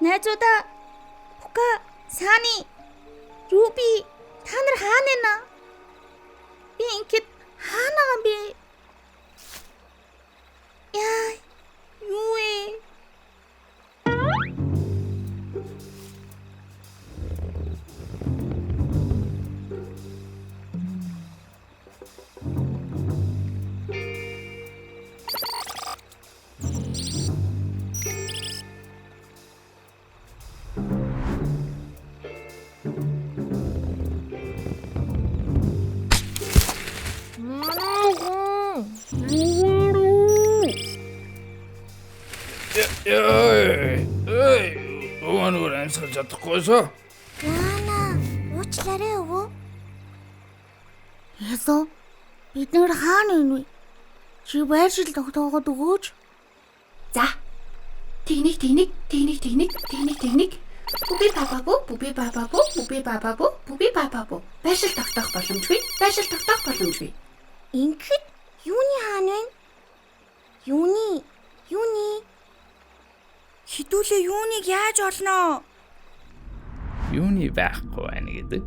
Найзуудаа Бука, Сани, Руби та нар хаана байна? Би ингээд хаана байгаа юм бэ? Яа, юу вэ? Өвөнөр амьсгаж чадахгүйсоо. Яана, уучлаарай өвөө. Ясо, бид нэр хаана вэ? Чи байршил тогтоогод өгөөч. За. Техник. Бүби бабабу. Байшил тогтоох боломжгүй. Ингээд юуны хаана вэ? Юуны? Хідүүлээ юуныг яаж олноо? Юуны байхгүй байна гэдэг.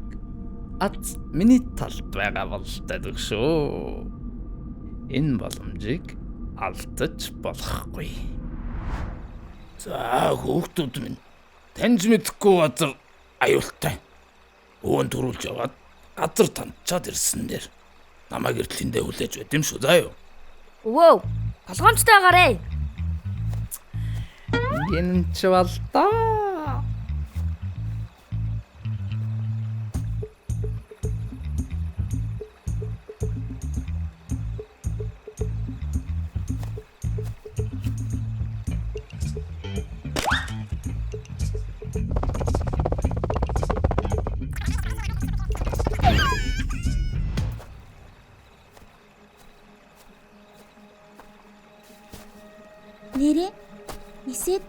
Аз миний талд байгаа бололтой дөгшөө. Энэ боломжийг алдаж болохгүй. За хүүхдүүд минь таньж мэдэхгүй газар аюултай. Өвөн төрүүлж яваад газар таньчаад ирсэн дээр намайг эртлэндээ хүлээж байт юм шүү заа юу. Өвөө, болгоомжтой байгаарэ. Энэ ч бол та. Нэрээ нисээд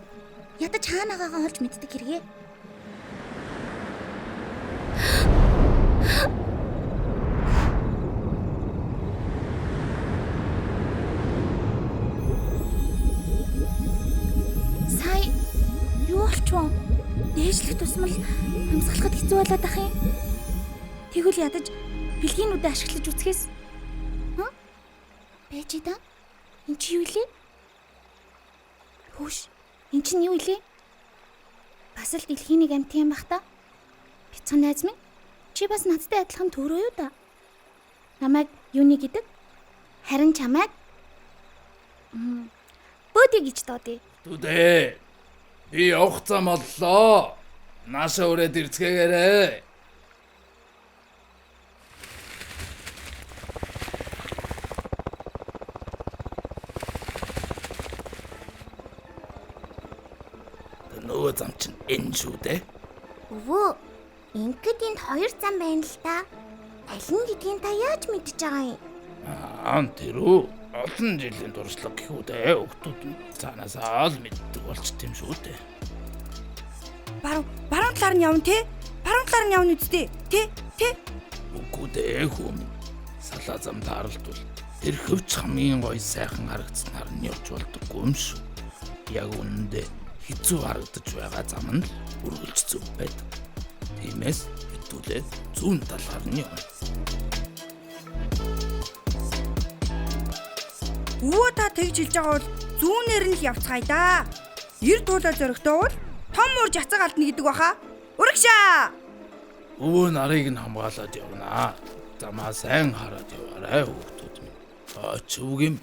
ядаж хаана байгаагаа олж мэддэг хэрэгээ. Сая юу болчихвоо? Дээшлэх тусмал хамсгалахад хэцүү болоод ах юм. Тэгвэл ядаж бэлгийнүүдэд ашиглаж үзэхээс. Бэж да? Энд чи юу илээ? Хөөш, эн чинь юу илээ? Бас л дэлхийн нэг амт юм бах та. Бяцхан найз минь, чи бас надтай адилхан төрөө юу да? Намайг юуны гэдэг? Харин чамайг Бөди гэж дуудъя. Түдээ. Би явах зам боллоо. Нааша өрөөд ирцгээгээрэй. Нөгөө зам чинь энэ шүү дээ. Өвөө, ингээд энд хоёр зам байна л та. Аль нь гэдгийг та яаж мэдчихэж байгаа юм? Тэрөө олон жилийн туршлага гэхүү дээ. Өгтүүд нь цаанаасаа л мэддэг болчт юм шүү дээ. Баруун талаар нь явна те? Баруун талаар нь явна үсттэй. Тэ? Үгүй дээ хүм. Салаа зам тааралдвал тэр хөвч хамгийн гоё сайхан харагдсанаар нь явж болдоггүй юм шүү. Яг үнэндээ хэцүү харагдаж байгаа зам нь үргэлж зөв байдаг. Тиймээс хэдүүлээ зүүн талаар нь явна. Өвөө та тэгж хэлж байгаа бол зүүнээр нь л явцгаая да. Эрд туулаа зөрөгтэй бол том ур жацаг алдна гэдэг баха. Урагшаа! Өвөө нарыг нь хамгаалаад явнаа. Замаа сайн хараад яваарай хүүхдүүд минь. Очвгийм.